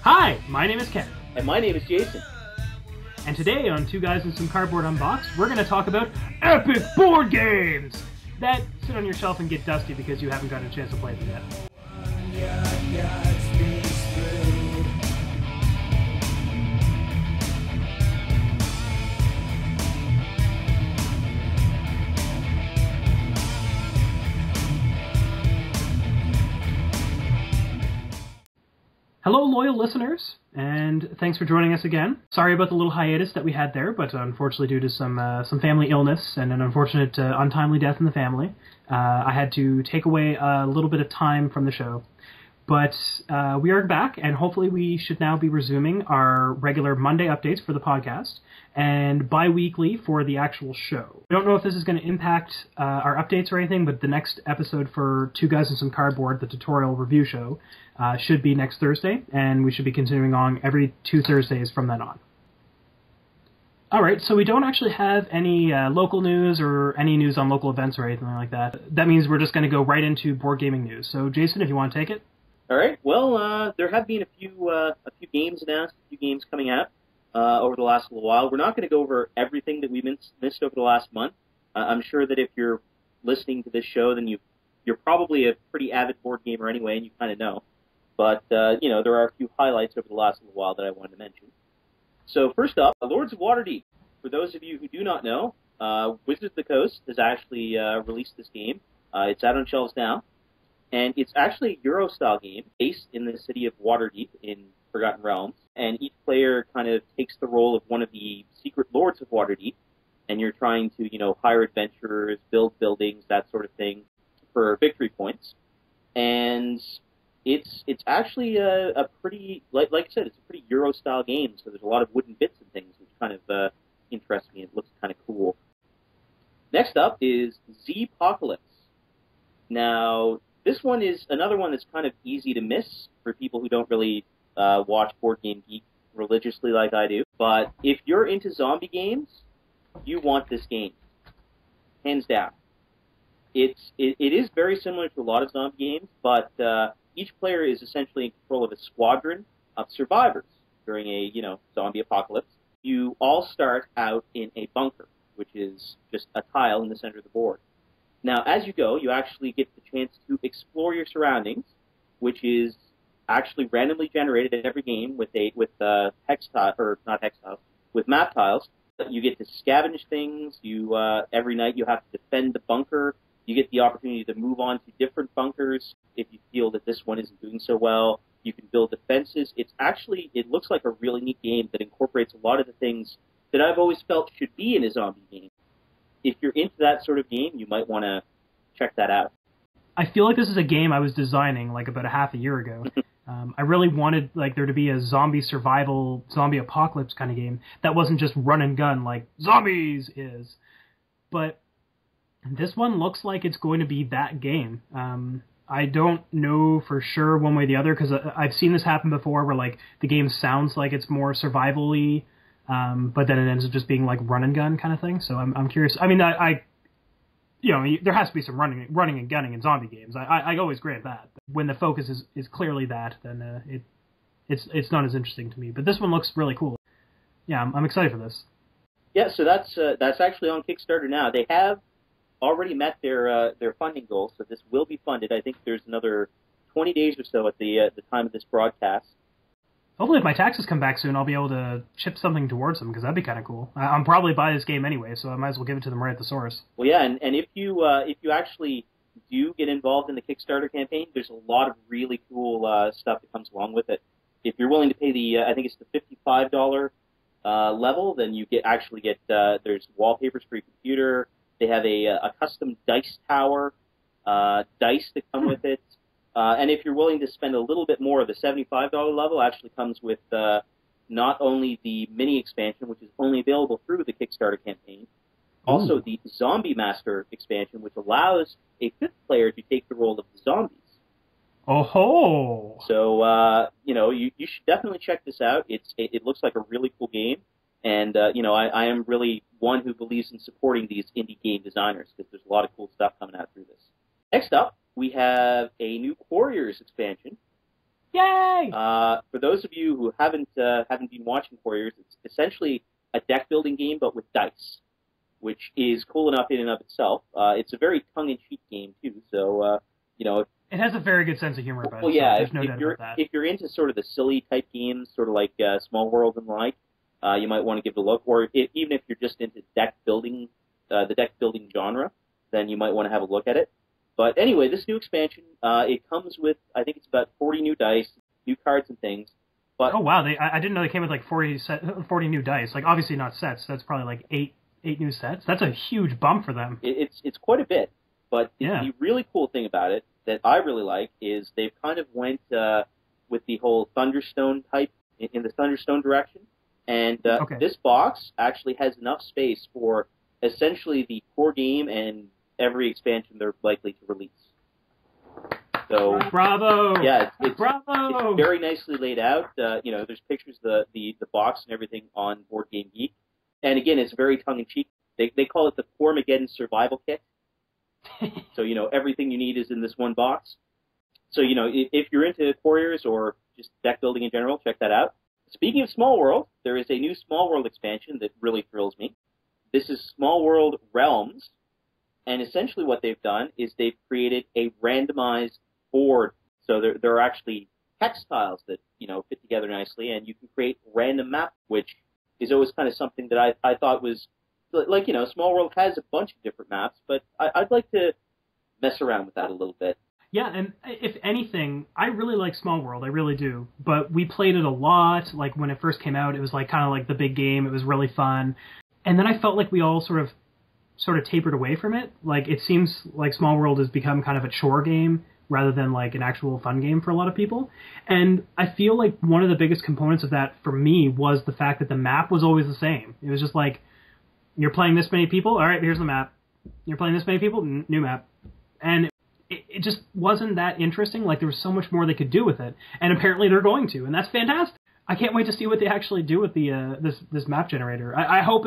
Hi, my name is Ken. And my name is Jason. And today on Two Guys and Some Cardboard Unboxed, we're going to talk about epic board games that sit on your shelf and get dusty because you haven't gotten a chance to play them yet. Hello, loyal listeners, and thanks for joining us again. Sorry about the little hiatus that we had there, but unfortunately due to some family illness and an unfortunate untimely death in the family, I had to take away a little bit of time from the show. But we are back, and hopefully we should now be resuming our regular Monday updates for the podcast and bi-weekly for the actual show. I don't know if this is going to impact our updates or anything, but the next episode for Two Guys and Some Cardboard, the tutorial review show, should be next Thursday, and we should be continuing on every 2 Thursdays from then on. Alright, so we don't actually have any local news or any news on local events or anything like that. That means we're just going to go right into board gaming news. So Jason, if you want to take it. All right. Well, there have been a few games announced, a few games coming out over the last little while. We're not going to go over everything that we missed over the last month. I'm sure that if you're listening to this show, then you're probably a pretty avid board gamer anyway, and you kind of know. But there are a few highlights over the last little while that I wanted to mention. So first up, Lords of Waterdeep. For those of you who do not know, Wizards of the Coast has actually released this game. It's out on shelves now. And it's actually a Euro-style game based in the city of Waterdeep in Forgotten Realms. And each player kind of takes the role of one of the secret lords of Waterdeep. And you're trying to, hire adventurers, build buildings, that sort of thing, for victory points. And it's actually a pretty, like I said, it's a pretty Euro-style game. So there's a lot of wooden bits and things, which kind of interests me. It looks kind of cool. Next up is Z-Pocalypse. Now, this one is another one that's kind of easy to miss for people who don't really watch Board Game Geek religiously like I do. But if you're into zombie games, you want this game. Hands down. It is very similar to a lot of zombie games, but each player is essentially in control of a squadron of survivors during a, zombie apocalypse. You all start out in a bunker, which is just a tile in the center of the board. Now, as you go, you actually get the chance to explore your surroundings, which is actually randomly generated in every game with hex tile, or not hex tiles, with map tiles. You get to scavenge things. You every night you have to defend the bunker. You get the opportunity to move on to different bunkers if you feel that this one isn't doing so well. You can build defenses. It looks like a really neat game that incorporates a lot of the things that I've always felt should be in a zombie game. If you're into that sort of game, you might want to check that out. I feel like this is a game I was designing like about a half a year ago. I really wanted there to be a zombie survival, zombie apocalypse kind of game that wasn't just run and gun like Zombies is. But this one looks like it's going to be that game. I don't know for sure one way or the other because I've seen this happen before where the game sounds like it's more survival-y, but then it ends up just being like run and gun kind of thing. So I'm curious. I mean, there has to be some running and gunning in zombie games. I always grant that. When the focus is clearly that, then it's not as interesting to me. But this one looks really cool. Yeah, I'm excited for this. Yeah, so that's actually on Kickstarter now. They have already met their funding goal, so this will be funded. I think there's another 20 days or so at the time of this broadcast. Hopefully, if my taxes come back soon, I'll be able to chip something towards them, because that'd be kind of cool. I'm probably buy this game anyway, so I might as well give it to them right at the source. Well, yeah, and if you actually do get involved in the Kickstarter campaign, there's a lot of really cool stuff that comes along with it. If you're willing to pay I think it's the $55 level, then you get there's wallpapers for your computer. They have a custom dice tower, dice that come with it. And if you're willing to spend a little bit more, the $75 level actually comes with not only the mini expansion, which is only available through the Kickstarter campaign, also the Zombie Master expansion, which allows a 5th player to take the role of the zombies. Oh ho! So you should definitely check this out. It looks like a really cool game, and I am really one who believes in supporting these indie game designers because there's a lot of cool stuff coming out through this. Next up, we have a new Warriors expansion. Yay! For those of you who haven't been watching Warriors, it's essentially a deck building game, but with dice, which is cool enough in and of itself. It's a very tongue-in-cheek game too, so it has a very good sense of humor about it. Well, yeah, so there's no doubt about that. If you're into sort of the silly type games, sort of like Small World and the like, you might want to give it a look. Or even if you're just into deck building, the deck building genre, then you might want to have a look at it. But anyway, this new expansion, it comes with, I think it's about 40 new dice, new cards and things. But oh wow, I didn't know they came with like 40 new dice. Like obviously not sets. That's probably like eight new sets. That's a huge bump for them. It's quite a bit. But yeah. The really cool thing about it that I really like is they've kind of went with the whole Thunderstone type in the Thunderstone direction. And This box actually has enough space for essentially the core game and every expansion they're likely to release. So bravo! Yeah, it's bravo! very nicely laid out. There's pictures of the box and everything on Board Game Geek. And again, it's very tongue-in-cheek. They call it the Formageddon Survival Kit. So, everything you need is in this one box. So, if you're into Warriors or just deck building in general, check that out. Speaking of Small World, there is a new Small World expansion that really thrills me. This is Small World Realms, and essentially what they've done is they've created a randomized board. So there are actually text tiles that, fit together nicely, and you can create random maps, which is always kind of something that I thought was, like, Small World has a bunch of different maps, but I'd like to mess around with that a little bit. Yeah, and if anything, I really like Small World, I really do. But we played it a lot. Like when it first came out, it was like kind of like the big game. It was really fun, and then I felt like we all sort of tapered away from it. Like it seems like Small World has become kind of a chore game rather than like an actual fun game for a lot of people. And I feel like one of the biggest components of that for me was the fact that the map was always the same. It was just like, you're playing this many people, all right, here's the map. You're playing this many people, new map. And it just wasn't that interesting. Like there was so much more they could do with it, and apparently they're going to, and that's fantastic. I can't wait to see what they actually do with the this map generator. I hope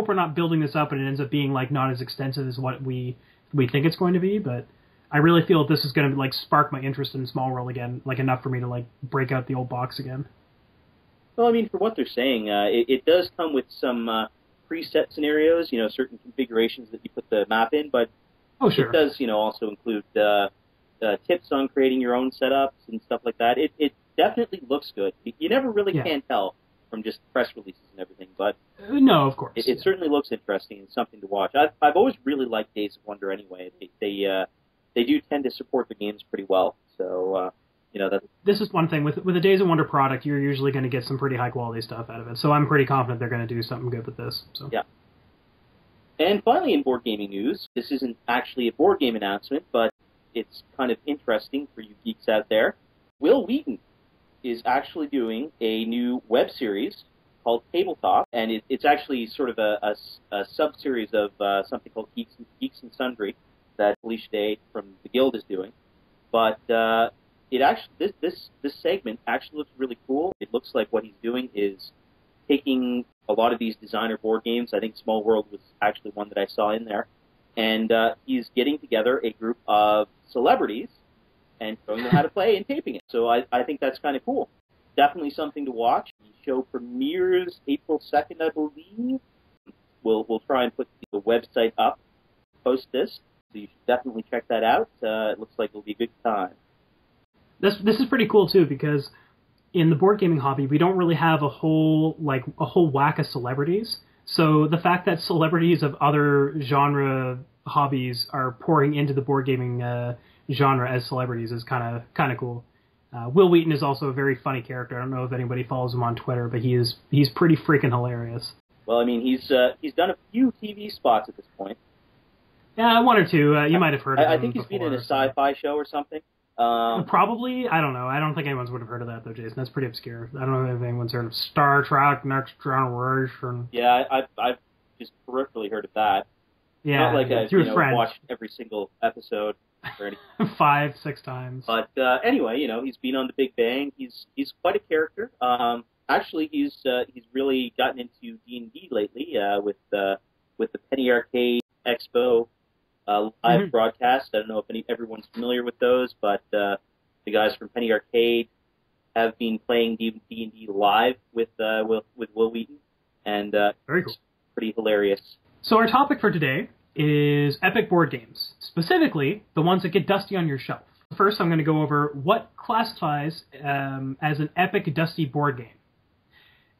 we're not building this up and it ends up being like not as extensive as what we think it's going to be. But I really feel that this is going to like spark my interest in Small World again, like enough for me to like break out the old box again. Well, I mean, for what they're saying, it does come with some preset scenarios, certain configurations that you put the map in, but oh, sure. It does, also include tips on creating your own setups and stuff like that. It definitely looks good. You never really can tell from just press releases and everything, but no, of course. It certainly looks interesting and something to watch. I've always really liked Days of Wonder anyway. They do tend to support the games pretty well, so this is one thing with a Days of Wonder product. You're usually going to get some pretty high quality stuff out of it. So I'm pretty confident they're going to do something good with this. So yeah. And finally, in board gaming news, this isn't actually a board game announcement, but it's kind of interesting for you geeks out there. Will Wheaton is actually doing a new web series called Tabletop, and it's actually sort of a sub-series of something called Geeks and Sundry that Alicia Day from the Guild is doing. But it actually this segment actually looks really cool. It looks like what he's doing is taking a lot of these designer board games. I think Small World was actually one that I saw in there. And he's getting together a group of celebrities and showing them how to play and taping it. So I think that's kind of cool. Definitely something to watch. The show premieres April 2nd, I believe. We'll try and put the website up, post this. So you should definitely check that out. It looks like it'll be a good time. This is pretty cool, too, because in the board gaming hobby, we don't really have a whole whack of celebrities. So the fact that celebrities of other genre hobbies are pouring into the board gaming genre as celebrities is kind of cool. Will Wheaton is also a very funny character. I don't know if anybody follows him on Twitter, but he's pretty freaking hilarious. Well, I mean, he's done a few TV spots at this point. Yeah, one or two. You might have heard of him. I think he's been in a sci-fi show or something. Probably. I don't know. I don't think anyone's would have heard of that, though, Jason. That's pretty obscure. I don't know if anyone's heard of Star Trek Next Generation. Yeah, I've just peripherally heard of that. Yeah, not like I've watched every single episode or anything. 5-6 times. But anyway, he's been on The Big Bang. He's quite a character. Actually, he's really gotten into D&D lately with the Penny Arcade Expo live broadcast. I don't know if everyone's familiar with those, but the guys from Penny Arcade have been playing D&D live with Will Wheaton, and Very cool. It's pretty hilarious. So our topic for today is epic board games, specifically the ones that get dusty on your shelf. First, I'm going to go over what classifies as an epic dusty board game.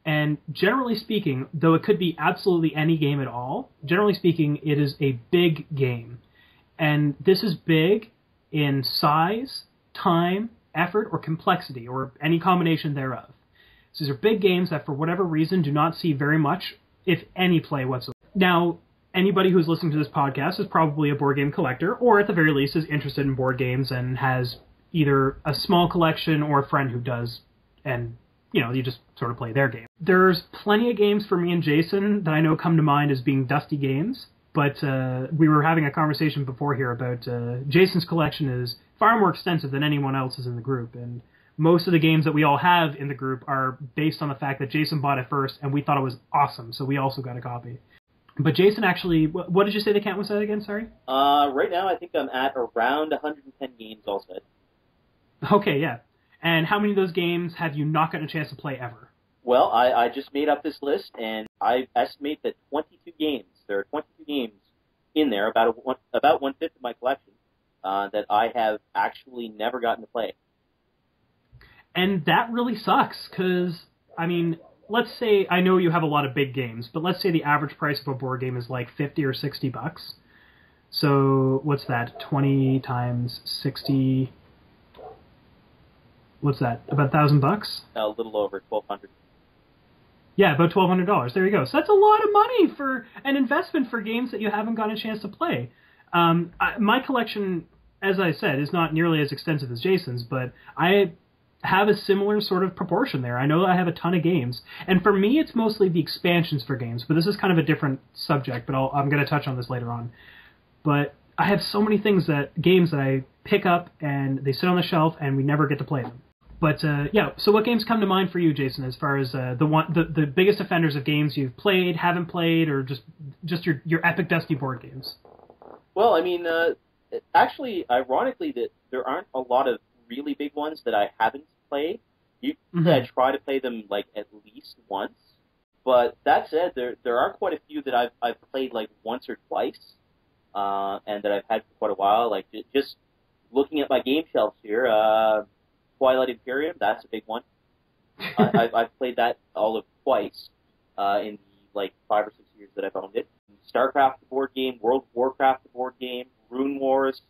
And generally speaking, though it could be absolutely any game at all, generally speaking, it is a big game. And this is big in size, time, effort, or complexity, or any combination thereof. So these are big games that, for whatever reason, do not see very much, if any, play whatsoever. Now, anybody who's listening to this podcast is probably a board game collector, or at the very least is interested in board games and has either a small collection or a friend who does, and you just sort of play their game. There's plenty of games for me and Jason that I know come to mind as being dusty games, but we were having a conversation before here about Jason's collection is far more extensive than anyone else's in the group, and most of the games that we all have in the group are based on the fact that Jason bought it first, and we thought it was awesome, so we also got a copy. But Jason actually, what did you say the count was at again, sorry? Right now I think I'm at around 110 games all set. Okay, yeah. And how many of those games have you not gotten a chance to play ever? Well, I just made up this list, and I estimate that 22 games. There are 22 games in there, about one-fifth of my collection, that I have actually never gotten to play. And that really sucks, because, let's say, I know you have a lot of big games, but let's say the average price of a board game is like $50 or $60. So, what's that? 20 times 60... What's that? About $1,000? A little over $1,200. Yeah, about $1,200. There you go. So that's a lot of money for an investment for games that you haven't gotten a chance to play. My collection, as I said, is not nearly as extensive as Jason's, but I have a similar sort of proportion there. I know I have a ton of games, and for me, it's mostly the expansions for games. But this is kind of a different subject, but I'm going to touch on this later on. But I have so many games that I pick up and they sit on the shelf, and we never get to play them. But so what games come to mind for you, Jason, as far as the biggest offenders of games you've played, haven't played, or just your epic dusty board games? Well, actually, ironically, that there aren't a lot of really big ones that I haven't played. I try to play them like at least once. But that said, there are quite a few that I've played like once or twice, and that I've had for quite a while. Like just looking at my game shelves here. Twilight Imperium, that's a big one. I've played that all of twice in the 5 or 6 years that I've owned it. StarCraft, the board game, World of Warcraft, the board game, Rune Wars.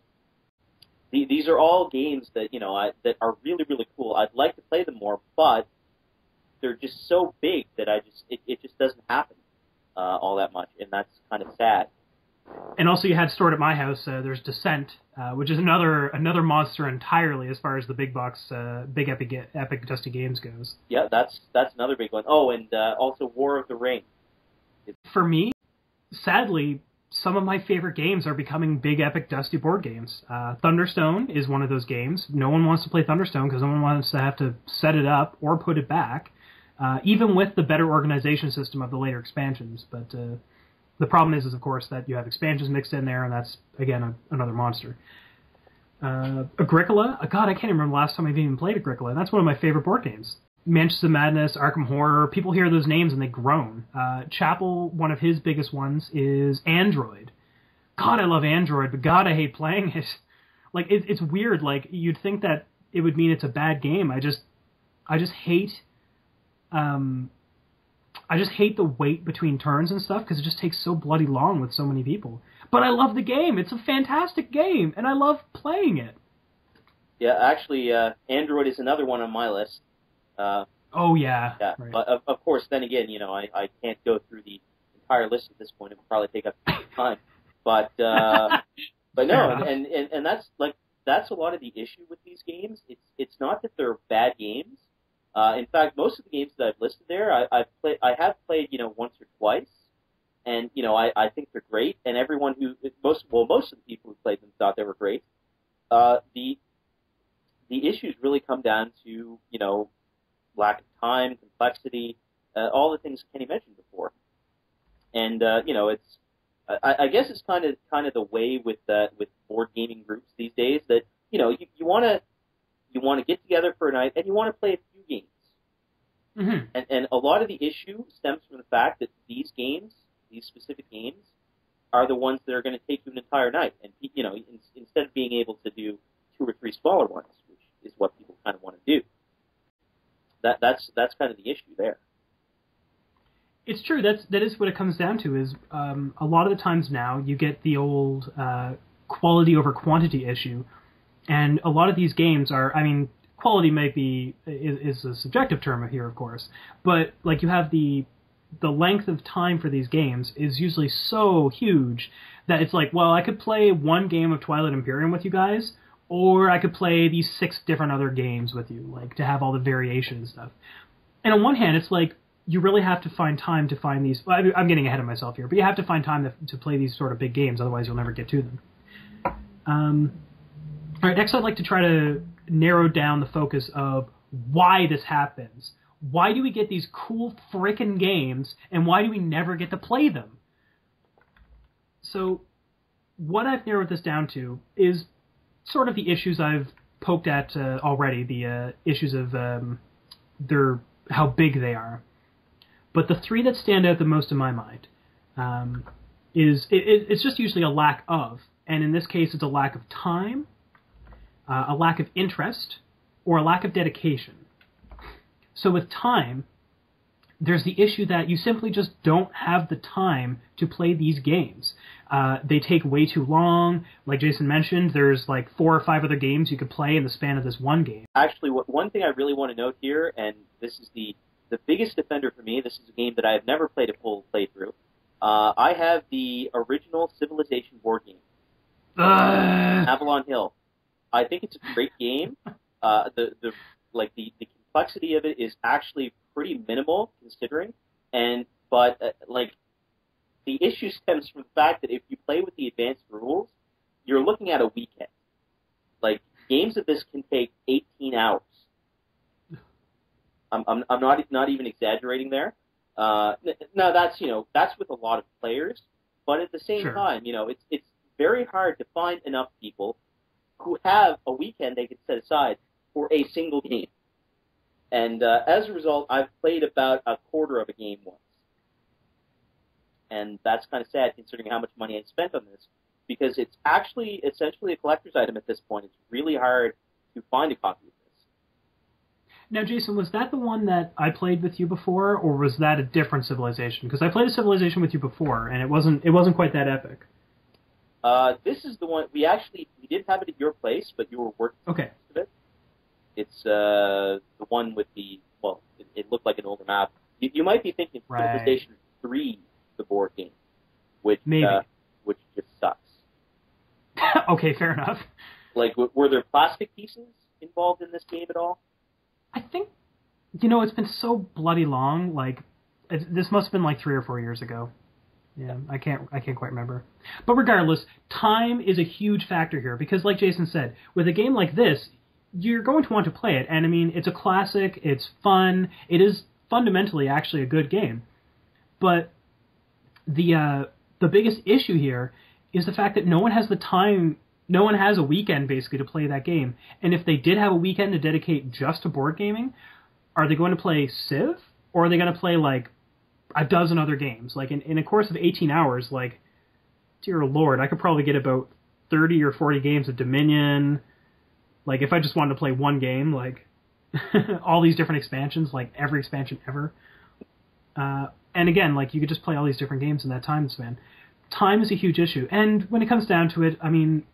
These are all games that that are really, really cool. I'd like to play them more, but they're just so big that it just doesn't happen all that much, and that's kind of sad. And also, you had stored at my house. There's Descent, which is another monster entirely as far as the big box, big epic dusty games goes. Yeah, that's another big one. Oh, and also War of the Ring. For me, sadly, some of my favorite games are becoming big epic dusty board games. Thunderstone is one of those games. No one wants to play Thunderstone because no one wants to have to set it up or put it back, even with the better organization system of the later expansions. But the problem is, of course, that you have expansions mixed in there, and that's, again, another monster. Agricola, God, I can't remember the last time I've even played Agricola, and that's one of my favorite board games. Mansions of Madness, Arkham Horror, people hear those names and they groan. Chappell, one of his biggest ones, is Android. God, I love Android, but God, I hate playing it. It's weird. You'd think that it would mean it's a bad game. I just hate... I just hate the wait between turns and stuff because it just takes so bloody long with so many people. But I love the game. It's a fantastic game, and I love playing it. Yeah, actually, Android is another one on my list. Oh, yeah. Right. But of course, then again, I can't go through the entire list at this point. It would probably take up time. But no, and that's a lot of the issue with these games. It's not that they're bad games. In fact, most of the games that I've listed there, I have played, once or twice, and I think they're great. And everyone most of the people who played them thought they were great. The issues really come down to lack of time, complexity, all the things Kenny mentioned before. And it's I guess it's kind of the way with board gaming groups these days that you want to get together for a night and you want to play a few Mm-hmm. And a lot of the issue stems from the fact that these specific games, are the ones that are going to take you an entire night. And, instead of being able to do 2 or 3 smaller ones, which is what people kind of want to do. That's kind of the issue there. It's true. That is what it comes down to. Is a lot of the times now you get the old quality over quantity issue, and a lot of these games are. I mean, quality is a subjective term here, of course, but like you have the length of time for these games is usually so huge that it's like, well, I could play one game of Twilight Imperium with you guys, or I could play these 6 different other games with you, like to have all the variation and stuff. And on one hand, it's like you really have to find time to find these. Well, I'm getting ahead of myself here, but you have to find time to play these sort of big games, otherwise you'll never get to them. All right, next I'd like to try to narrow down the focus of why this happens. Why do we get these cool frickin' games, and why do we never get to play them? So, what I've narrowed this down to is sort of the issues I've poked at already, the issues of how big they are. But the 3 that stand out the most in my mind it's just usually a lack of, and in this case it's a lack of time, a lack of interest, or a lack of dedication. So with time, there's the issue that you simply just don't have the time to play these games. They take way too long. Like Jason mentioned, there's like 4 or 5 other games you could play in the span of this one game. Actually, one thing I really want to note here, and this is the biggest offender for me, this is a game that I have never played a full playthrough. I have the original Civilization board game, Avalon Hill. I think it's a great game. The complexity of it is actually pretty minimal considering, but the issue stems from the fact that if you play with the advanced rules, you're looking at a weekend. Like, games of this can take 18 hours. I'm not even exaggerating there. No, that's with a lot of players, but at the same time, it's very hard to find enough people who have a weekend they could set aside for a single game. And as a result, I've played about a quarter of a game once. And that's kind of sad considering how much money I spent on this, because it's actually essentially a collector's item at this point. It's really hard to find a copy of this. Now, Jason, was that the one that I played with you before, or was that a different Civilization? Because I played a Civilization with you before, and it wasn't quite that epic. This is the one we did have it at your place, but you were working on it. It's the one with it looked like an older map. You might be thinking Civilization 3, the board game, which just sucks. Okay, fair enough. Like, were there plastic pieces involved in this game at all? I think, it's been so bloody long. Like, this must have been like 3 or 4 years ago. Yeah, I can't quite remember. But regardless, time is a huge factor here because, like Jason said, with a game like this, you're going to want to play it. And I mean, it's a classic. It's fun. It is fundamentally actually a good game. But the biggest issue here is the fact that no one has the time. No one has a weekend basically to play that game. And if they did have a weekend to dedicate just to board gaming, are they going to play Civ, or are they going to play like a dozen other games? Like in a course of 18 hours, like, dear Lord, I could probably get about 30 or 40 games of Dominion. Like, if I just wanted to play one game, like, all these different expansions, like every expansion ever. And again, like, you could just play all these different games in that time span. Time is a huge issue. And when it comes down to it, I mean,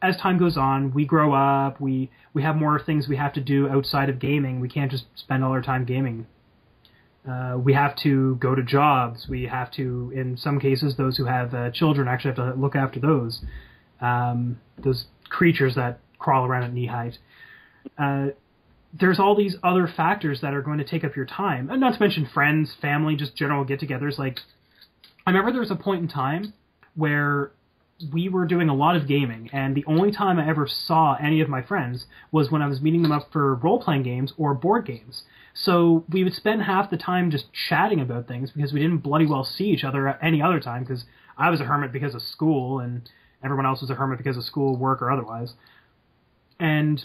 as time goes on, we grow up, we have more things we have to do outside of gaming. We can't just spend all our time gaming. We have to go to jobs. We have to, in some cases, those who have children actually have to look after those creatures that crawl around at knee height. There's all these other factors that are going to take up your time. And not to mention friends, family, just general get-togethers. Like, I remember there was a point in time where we were doing a lot of gaming, and the only time I ever saw any of my friends was when I was meeting them up for role-playing games or board games. So we would spend half the time just chatting about things because we didn't bloody well see each other any other time, because I was a hermit because of school, and everyone else was a hermit because of school, work, or otherwise. And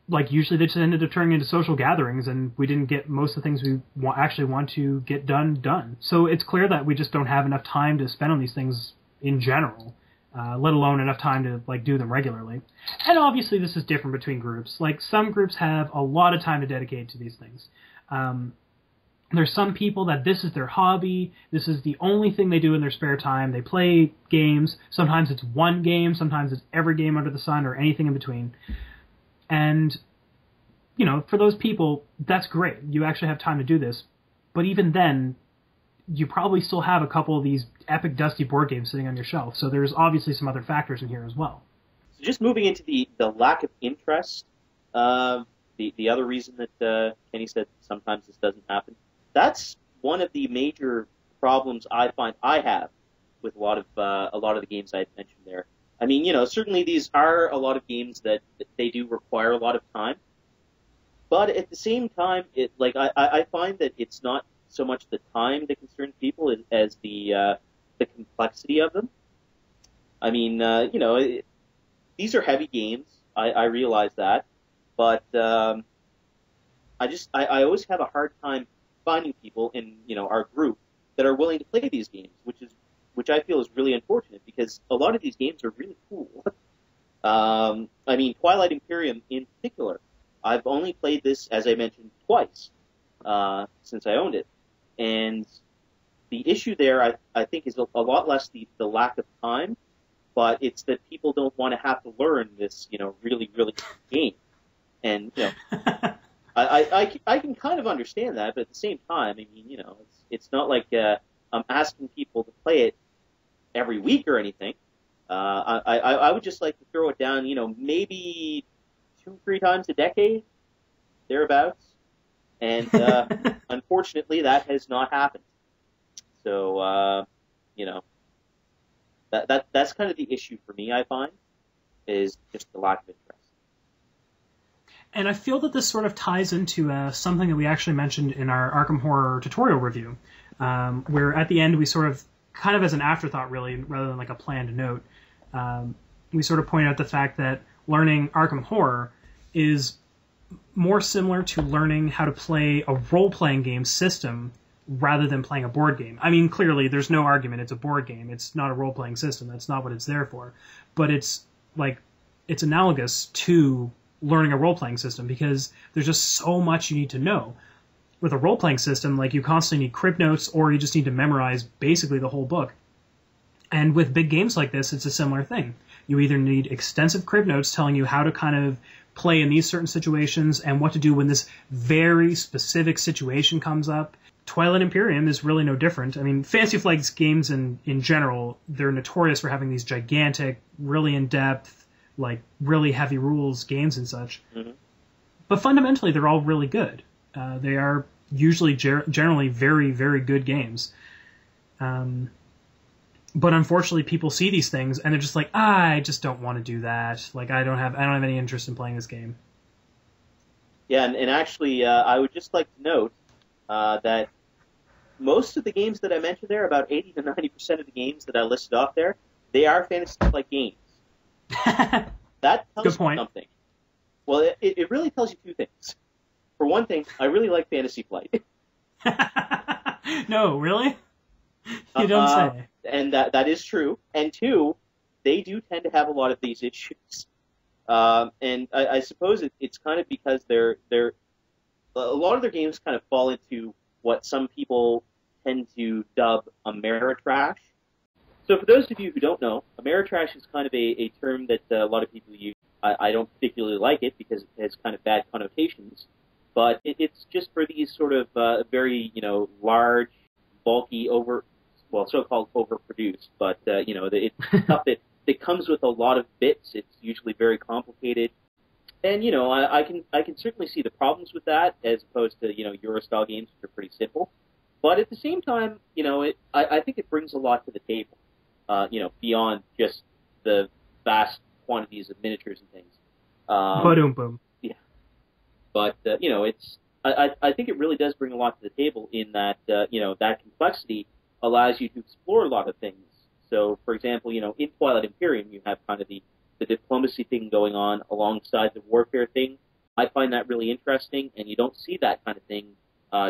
like usually they just ended up turning into social gatherings, and we didn't get most of the things we actually want to get done. So it's clear that we just don't have enough time to spend on these things in general, let alone enough time to like do them regularly. And obviously this is different between groups. Like some groups have a lot of time to dedicate to these things. There's some people that this is their hobby. This is the only thing they do in their spare time. They play games. Sometimes it's one game. Sometimes it's every game under the sun or anything in between. And, you know, for those people, that's great. You actually have time to do this. But even then, you probably still have a couple of these epic dusty board games sitting on your shelf. So there's obviously some other factors in here as well. So just moving into the lack of interest, the other reason that Kenny said sometimes this doesn't happen, that's one of the major problems I find I have with a lot of the games I mentioned there. I mean, you know, certainly these are a lot of games that they do require a lot of time, but at the same time, I find that it's not so much the time that concerns people as the complexity of them. I mean, you know, these are heavy games. I realize that, but I always have a hard time finding people in, you know, our group that are willing to play these games, which I feel is really unfortunate because a lot of these games are really cool. I mean, Twilight Imperium in particular, I've only played this, as I mentioned, twice since I owned it, and the issue there I think is a lot less the lack of time, but it's that people don't want to have to learn this, you know, really game, and you know. I can kind of understand that, but at the same time, I mean, you know, it's not like I'm asking people to play it every week or anything. I would just like to throw it down, you know, maybe 2-3 times a decade, thereabouts. And unfortunately, that has not happened. So, you know, that's kind of the issue for me, I find, is just the lack of interest. And I feel that this sort of ties into something that we actually mentioned in our Arkham Horror tutorial review, where at the end we sort of, kind of as an afterthought really, rather than like a planned note, we sort of point out the fact that learning Arkham Horror is more similar to learning how to play a role-playing game system rather than playing a board game. I mean, clearly there's no argument, it's a board game, it's not a role-playing system, that's not what it's there for. But it's like, it's analogous to learning a role-playing system because there's just so much you need to know. With a role-playing system, like you constantly need crib notes or you just need to memorize basically the whole book. And with big games like this, it's a similar thing. You either need extensive crib notes telling you how to kind of play in these certain situations and what to do when this very specific situation comes up. Twilight Imperium is really no different. I mean, Fantasy Flight's games in general, they're notorious for having these gigantic, really in-depth, like really heavy rules games and such. Mm-hmm. But fundamentally, they're all really good. They are usually generally very, very good games. But unfortunately, people see these things and they're just like, I just don't want to do that. Like, I don't have any interest in playing this game. Yeah, and actually, I would just like to note that most of the games that I mentioned there, about 80 to 90% of the games that I listed off there, they are fantasy-like games. That tells Good point. you something. Well, it really tells you two things. For one thing, I really like Fantasy Flight. No, really? You don't say. And that is true. And two, they do tend to have a lot of these issues. And I suppose it's kind of because they're a lot of their games kind of fall into what some people tend to dub Ameritrash. So for those of you who don't know, Ameritrash is kind of a term that a lot of people use. I don't particularly like it because it has kind of bad connotations, but it's just for these sort of very, you know, large, bulky, so-called overproduced, but, you know, it's stuff that comes with a lot of bits. It's usually very complicated. And, you know, I can certainly see the problems with that as opposed to, you know, Euro-style games, which are pretty simple. But at the same time, you know, I think it brings a lot to the table, you know, beyond just the vast quantities of miniatures and things. Boom. Yeah. But, you know, I think it really does bring a lot to the table in that, you know, that complexity allows you to explore a lot of things. So, for example, you know, in Twilight Imperium, you have kind of the diplomacy thing going on alongside the warfare thing. I find that really interesting, and you don't see that kind of thing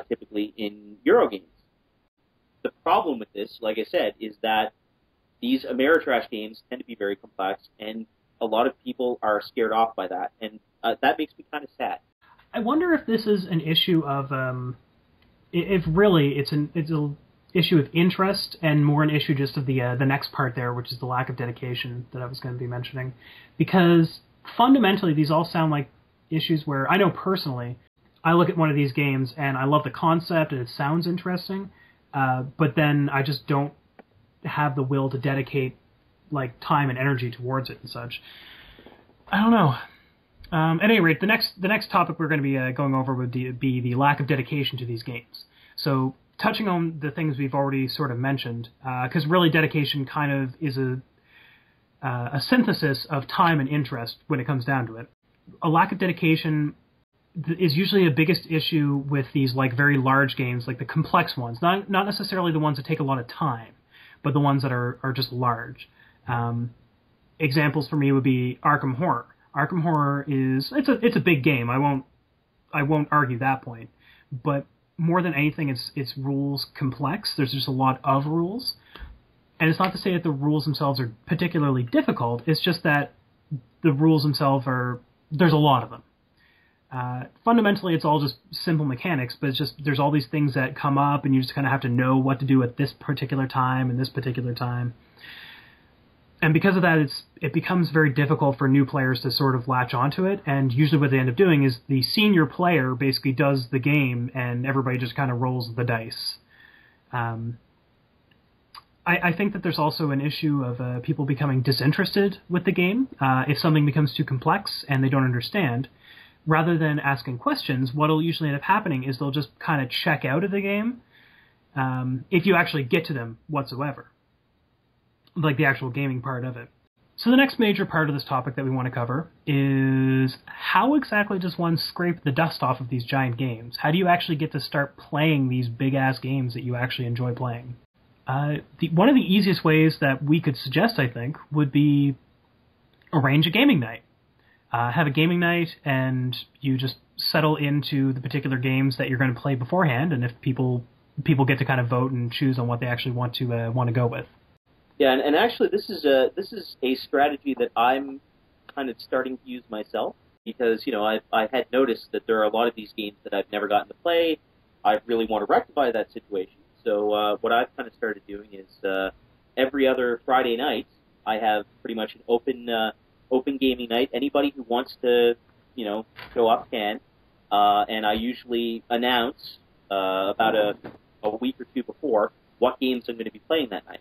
typically in Euro games. The problem with this, like I said, is that these Ameritrash games tend to be very complex, and a lot of people are scared off by that, and that makes me kind of sad. I wonder if this is an issue of, if really it's an issue of interest and more an issue just of the next part there, which is the lack of dedication that I was going to be mentioning, because fundamentally these all sound like issues where I know personally I look at one of these games and I love the concept and it sounds interesting, but then I just don't have the will to dedicate like time and energy towards it and such. I don't know. At any rate, the next topic we're going to be going over would be the lack of dedication to these games. So touching on the things we've already sort of mentioned, because really dedication kind of is a synthesis of time and interest when it comes down to it. A lack of dedication is usually the biggest issue with these like very large games, like the complex ones, not necessarily the ones that take a lot of time, but the ones that are just large. Examples for me would be Arkham Horror. Arkham Horror it's a big game. I won't argue that point, but more than anything, it's rules complex. There's just a lot of rules, and it's not to say that the rules themselves are particularly difficult. It's just that the rules themselves there's a lot of them. Fundamentally, it's all just simple mechanics, but it's just there's all these things that come up, and you just kind of have to know what to do at this particular time and this particular time. And because of that, it becomes very difficult for new players to sort of latch onto it. And usually what they end up doing is the senior player basically does the game, and everybody just kind of rolls the dice. I think that there's also an issue of people becoming disinterested with the game. If something becomes too complex and they don't understand, rather than asking questions, what will usually end up happening is they'll just kind of check out of the game if you actually get to them whatsoever. Like the actual gaming part of it. So the next major part of this topic that we want to cover is how exactly does one scrape the dust off of these giant games? How do you actually get to start playing these big-ass games that you actually enjoy playing? One of the easiest ways that we could suggest, I think, would be arrange a gaming night. Have a gaming night, and you just settle into the particular games that you're going to play beforehand, and if people get to kind of vote and choose on what they actually want to go with. Yeah, and actually, this is a strategy that I'm kind of starting to use myself because I had noticed that there are a lot of these games that I've never gotten to play. I really want to rectify that situation. So what I've kind of started doing is every other Friday night I have pretty much an open gaming night. Anybody who wants to show up can, and I usually announce about a week or two before what games I'm going to be playing that night.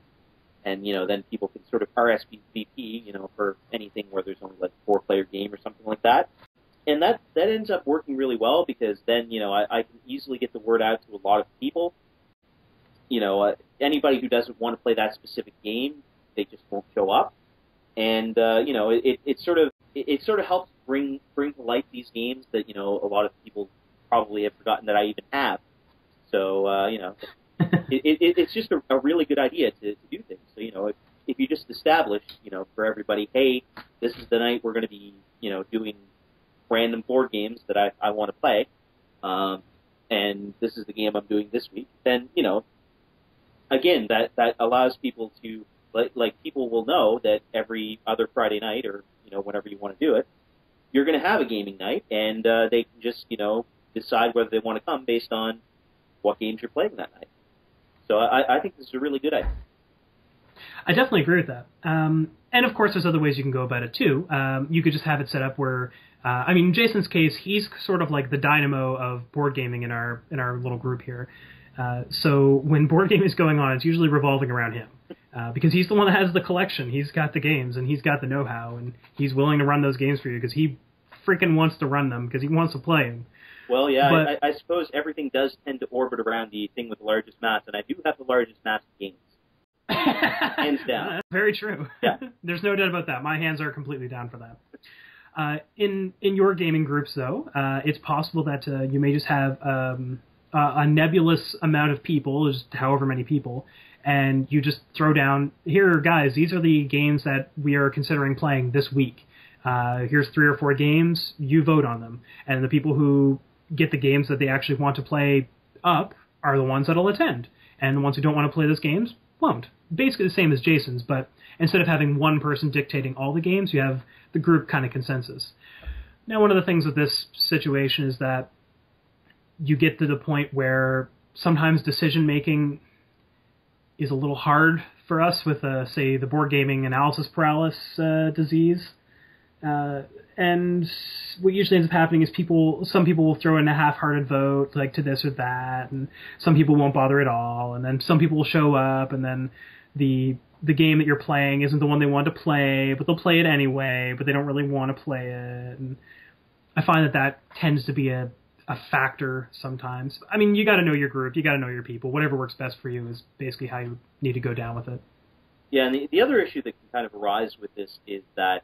And, then people can sort of RSVP, for anything where there's only like a 4-player game or something like that. And that ends up working really well because then, I can easily get the word out to a lot of people. Anybody who doesn't want to play that specific game, they just won't show up. And, it sort of helps bring to light these games that, a lot of people probably have forgotten that I even have. So, it's just a really good idea to do things. So, if you just establish, for everybody, hey, this is the night we're going to be, doing random board games that I want to play, and this is the game I'm doing this week, then, again, that allows people to, like people will know that every other Friday night or, whenever you want to do it, you're going to have a gaming night, and they can just, decide whether they want to come based on what games you're playing that night. So I think this is a really good idea. I definitely agree with that. And of course, there's other ways you can go about it too. You could just have it set up where, in Jason's case, he's sort of like the dynamo of board gaming in our little group here. So when board game is going on, it's usually revolving around him because he's the one that has the collection. He's got the games and he's got the know-how, and he's willing to run those games for you because he freaking wants to run them because he wants to play them. Well, yeah, but I suppose everything does tend to orbit around the thing with the largest mass, and I do have the largest mass of games. Hands down. Very true. Yeah. There's no doubt about that. My hands are completely down for that. In your gaming groups, though, it's possible that you may just have a nebulous amount of people, just however many people, and you just throw down, here, guys, these are the games that we are considering playing this week. Here's 3 or 4 games, you vote on them. And the people who get the games that they actually want to play up are the ones that'll attend. And the ones who don't want to play those games won't. Basically the same as Jason's, but instead of having one person dictating all the games, you have the group kind of consensus. Now, one of the things with this situation is that you get to the point where sometimes decision-making is a little hard for us with, say, the board gaming analysis paralysis disease. And what usually ends up happening is some people will throw in a half-hearted vote, like to this or that, and some people won't bother at all, and then some people will show up, and then the game that you're playing isn't the one they want to play, but they'll play it anyway, but they don't really want to play it. And I find that tends to be a factor sometimes. I mean, you got to know your group, you got to know your people. Whatever works best for you is basically how you need to go down with it. Yeah, and the other issue that can kind of arise with this is that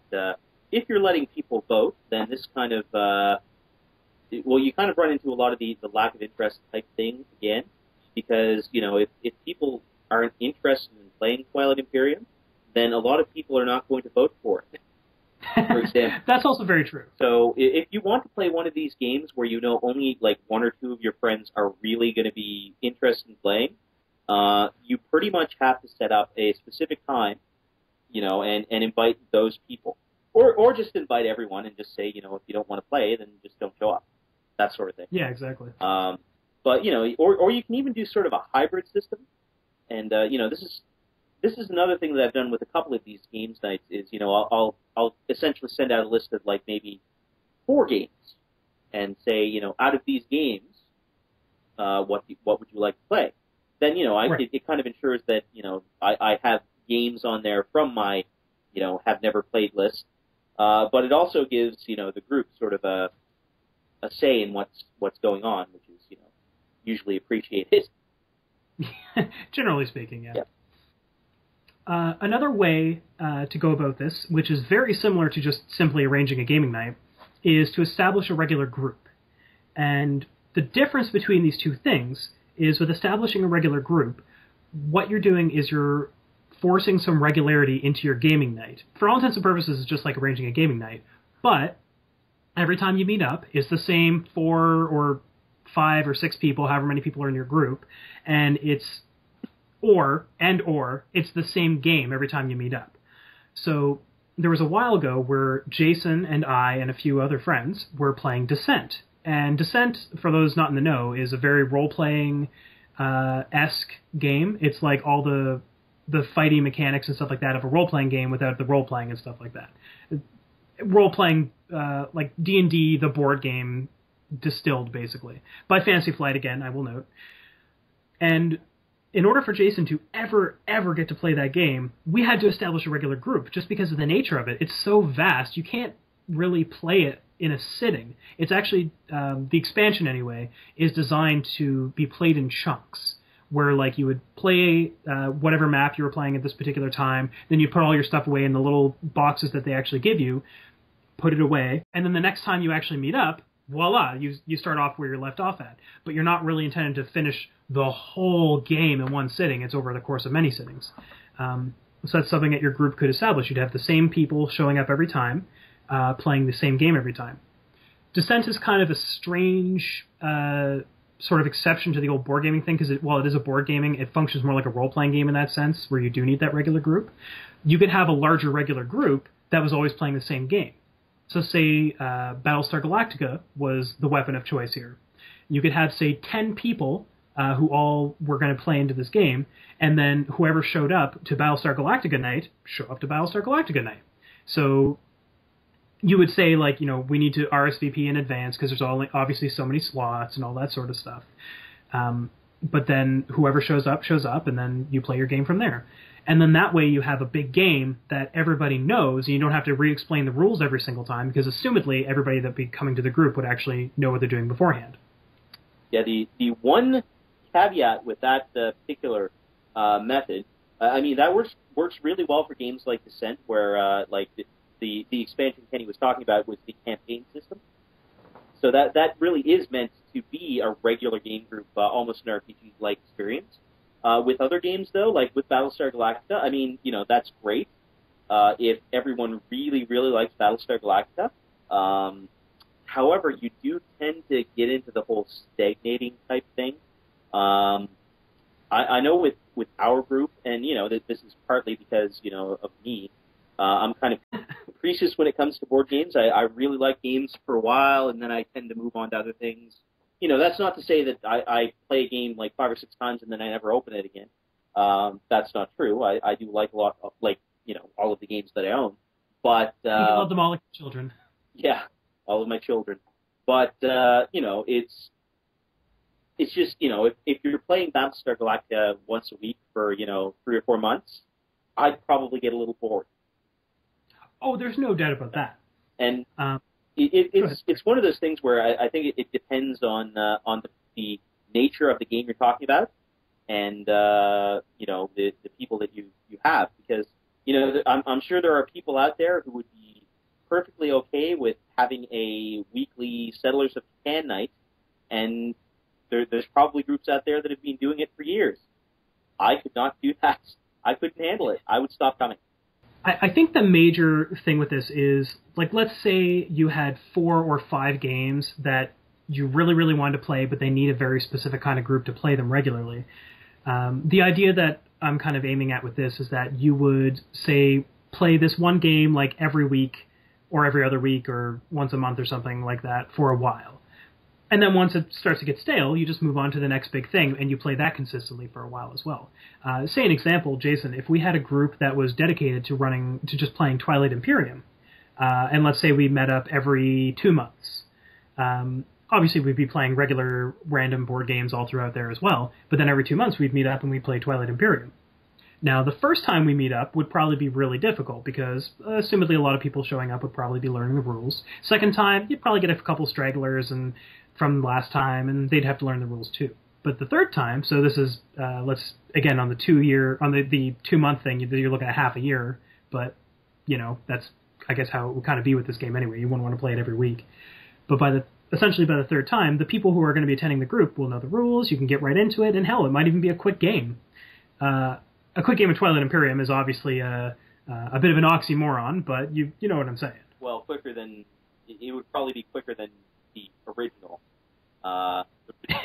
if you're letting people vote, then this kind of, you kind of run into a lot of the lack of interest type thing again, because, if people aren't interested in playing Twilight Imperium, then a lot of people are not going to vote for it, for example. That's also very true. So if you want to play one of these games where only like 1 or 2 of your friends are really going to be interested in playing, you pretty much have to set up a specific time, and invite those people. Or just invite everyone and just say, if you don't want to play, then just don't show up. That sort of thing. Yeah, exactly. But, or you can even do sort of a hybrid system. And, this is another thing that I've done with a couple of these games nights is, I'll essentially send out a list of like maybe 4 games and say, out of these games, what would you like to play? Then, right. it kind of ensures that, I have games on there from my, have never played list. But it also gives, the group sort of a say in what's going on, which is, usually appreciated. Generally speaking, yeah. Yep. Another way to go about this, which is very similar to just simply arranging a gaming night, is to establish a regular group. And the difference between these two things is with establishing a regular group, what you're doing is you're forcing some regularity into your gaming night. For all intents and purposes, it's just like arranging a gaming night. But every time you meet up, it's the same 4 or 5 or 6 people, however many people are in your group, and it's it's the same game every time you meet up. So there was a while ago where Jason and I and a few other friends were playing Descent. And Descent, for those not in the know, is a very role-playing esque game. It's like all the fighting mechanics and stuff like that of a role-playing game without the role-playing and stuff like that. Role-playing, like D&D, the board game, distilled, basically. By Fantasy Flight, again, I will note. And in order for Jason to ever get to play that game, we had to establish a regular group, just because of the nature of it. It's so vast, you can't really play it in a sitting. It's actually, the expansion anyway, is designed to be played in chunks, where like you would play whatever map you were playing at this particular time, then you put all your stuff away in the little boxes that they actually give you, put it away, and then the next time you actually meet up, voila, you start off where you're left off at. But you're not really intended to finish the whole game in one sitting. It's over the course of many sittings. So that's something that your group could establish. You'd have the same people showing up every time, playing the same game every time. Descent is kind of a strange sort of exception to the old board gaming thing, because while it is a board gaming, it functions more like a role-playing game in that sense, where you do need that regular group. You could have a larger regular group that was always playing the same game. So say Battlestar Galactica was the weapon of choice here. You could have, say, 10 people who all were going to play into this game, and then whoever showed up to Battlestar Galactica night, show up to Battlestar Galactica night. So you would say, like, we need to RSVP in advance because there's obviously so many slots and all that sort of stuff. But then whoever shows up, and then you play your game from there. And then that way you have a big game that everybody knows, and you don't have to re-explain the rules every single time, because assumedly everybody that would be coming to the group would actually know what they're doing beforehand. Yeah, the one caveat with that particular method, that works really well for games like Descent, where the expansion Kenny was talking about was the campaign system. So that really is meant to be a regular game group, almost an RPG-like experience. With other games, though, like with Battlestar Galactica, that's great. if everyone really, really likes Battlestar Galactica. However, you do tend to get into the whole stagnating type thing. I know with our group, and this is partly because of me. I'm kind of capricious when it comes to board games. I really like games for a while, and then I tend to move on to other things. That's not to say that I play a game like 5 or 6 times and then I never open it again. That's not true. I do like a lot of, all of the games that I own. But you love them all like children. Yeah, all of my children. But it's just, if you're playing Battlestar Galactica once a week for, 3 or 4 months, I'd probably get a little bored. Oh, there's no doubt about that. And it's one of those things where I think it depends on the nature of the game you're talking about, and the people that you have, because I'm sure there are people out there who would be perfectly okay with having a weekly Settlers of Catan night, and there's probably groups out there that have been doing it for years. I could not do that. I couldn't handle it. I would stop coming. I think the major thing with this is, let's say you had 4 or 5 games that you really, really wanted to play, but they need a very specific kind of group to play them regularly. The idea that I'm kind of aiming at with this is that you would, say, play this one game every week or every other week or once a month or something like that for a while. And then once it starts to get stale, you just move on to the next big thing, and you play that consistently for a while as well. Say an example, Jason, if we had a group that was dedicated to just playing Twilight Imperium, and let's say we met up every 2 months, obviously we'd be playing regular random board games all throughout there as well, but then every 2 months we'd meet up and we'd play Twilight Imperium. Now, the first time we meet up would probably be really difficult because, assumedly, a lot of people showing up would probably be learning the rules. Second time, you'd probably get a couple stragglers from last time, and they'd have to learn the rules too. But the third time, so this is, again, on the 2-month thing, you're looking at half a year, but, that's, I guess, how it would kind of be with this game anyway. You wouldn't want to play it every week. But essentially by the third time, the people who are going to be attending the group will know the rules, you can get right into it, and hell, it might even be a quick game. A quick game of Twilight Imperium is obviously a bit of an oxymoron, but you know what I'm saying. Well, it would probably be quicker than the original the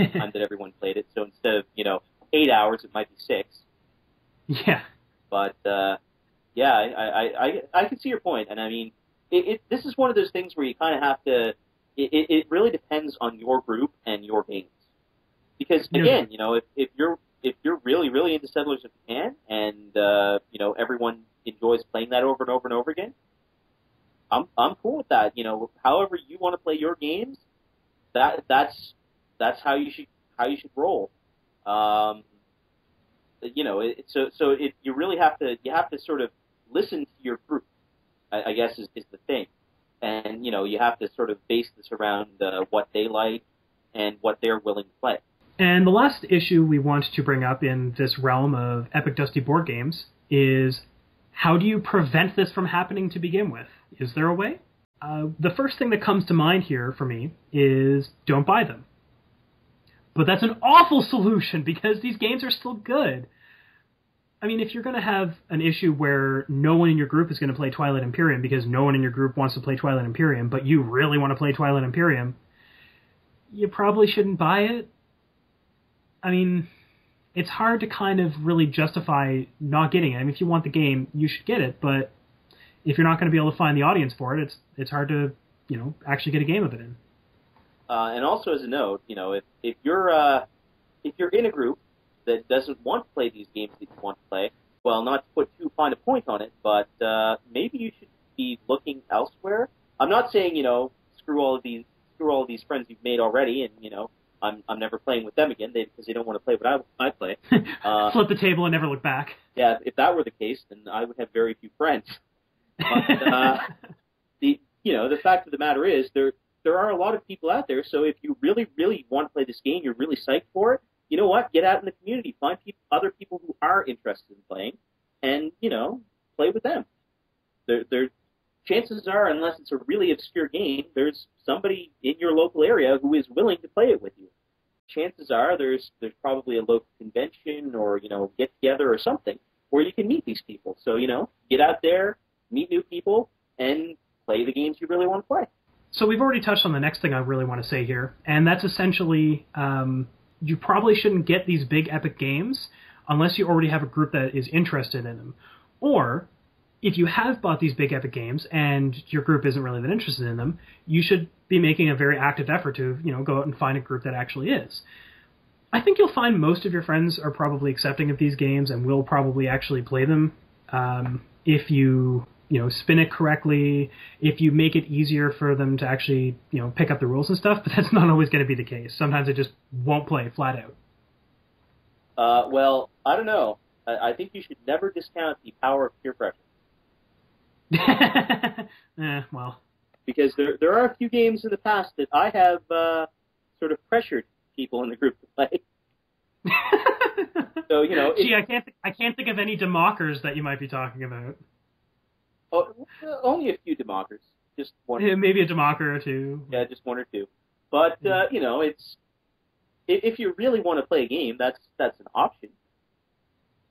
time that everyone played it. So instead of 8 hours, it might be 6. Yeah. But yeah, I can see your point, and I mean, this is one of those things where you kind of have to. It really depends on your group and your games, because again, if you're really, really into Settlers of Catan and everyone enjoys playing that over and over and over again, I'm cool with that. However you want to play your games, that's how you should roll. You really have to sort of listen to your group, I guess is the thing, and you have to sort of base this around what they like and what they're willing to play. And the last issue we want to bring up in this realm of Epic Dusty board games is, how do you prevent this from happening to begin with? Is there a way? The first thing that comes to mind here for me is don't buy them. But that's an awful solution because these games are still good. I mean, if you're going to have an issue where no one in your group is going to play Twilight Imperium because no one in your group wants to play Twilight Imperium, but you really want to play Twilight Imperium, you probably shouldn't buy it. I mean, it's hard to kind of really justify not getting it. I mean, if you want the game, you should get it, but if you're not going to be able to find the audience for it, it's hard to, actually get a game of it in. And also as a note, if you're in a group that doesn't want to play these games that you want to play, well, not to put too fine a point on it, but maybe you should be looking elsewhere. I'm not saying, screw all of these friends you've made already, and I'm never playing with them again because they don't want to play what I play. Flip the table and never look back. Yeah, if that were the case, then I would have very few friends. But the fact of the matter is there are a lot of people out there. So if you really, really want to play this game, you're really psyched for it. You know what? Get out in the community, find other people who are interested in playing, and play with them. There chances are, unless it's a really obscure game, there's somebody in your local area who is willing to play it with you. Chances are there's probably a local convention or get together or something where you can meet these people. So get out there, meet new people, and play the games you really want to play. So we've already touched on the next thing I really want to say here, and that's essentially you probably shouldn't get these big epic games unless you already have a group that is interested in them. Or, if you have bought these big epic games and your group isn't really that interested in them, you should be making a very active effort to, go out and find a group that actually is. I think you'll find most of your friends are probably accepting of these games and will probably actually play them if you spin it correctly, if you make it easier for them to actually, pick up the rules and stuff, but that's not always going to be the case. Sometimes they just won't play flat out. Well, I don't know. I think you should never discount the power of peer pressure. Well. Because there are a few games in the past that I have sort of pressured people in the group to play. So, Gee, I can't think of any demockers that you might be talking about. Oh, only a few demockers. Just one. Yeah, maybe a democker or two. Yeah, just one or two. But, it's... If you really want to play a game, that's an option.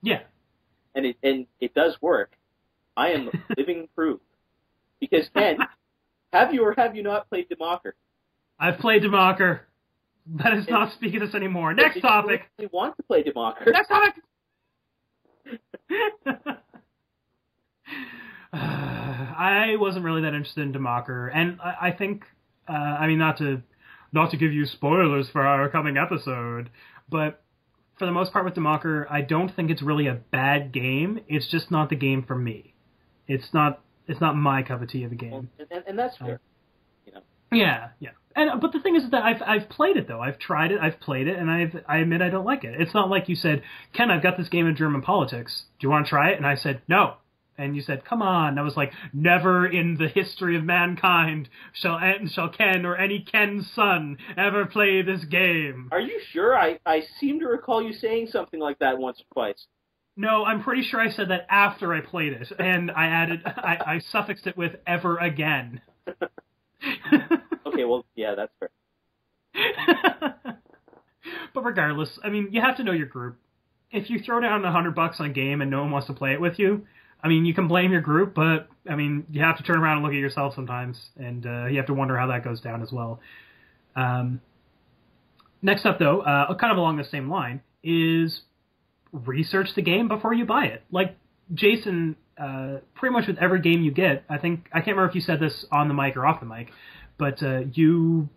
Yeah. And it does work. I am living proof. Because, Ken, have you or have you not played Democker? I've played Democker. Let us not speak of this anymore. Next topic. You really want to play Democker? Next topic. I wasn't really that interested in Democker, and I think, not to give you spoilers for our coming episode, but for the most part with Democker, I don't think it's really a bad game. It's just not the game for me. It's not my cup of tea of a game. Well, and that's fair. Yeah. But the thing is that I've played it though. I've tried it, I've played it, and I admit I don't like it. It's not like you said, Ken, I've got this game in German politics. Do you want to try it? And I said no. And you said, come on. And I was like, never in the history of mankind shall Ken or any Ken's son ever play this game. Are you sure? I seem to recall you saying something like that once or twice. No, I'm pretty sure I said that after I played it, and I suffixed it with ever again. Okay, well, yeah, that's fair. But regardless, you have to know your group. If you throw down $100 on a game and no one wants to play it with you, you can blame your group, but, you have to turn around and look at yourself sometimes, and you have to wonder how that goes down as well. Next up, though, kind of along the same line, is research the game before you buy it. Like Jason, pretty much with every game you get, I can't remember if you said this on the mic or off the mic, but you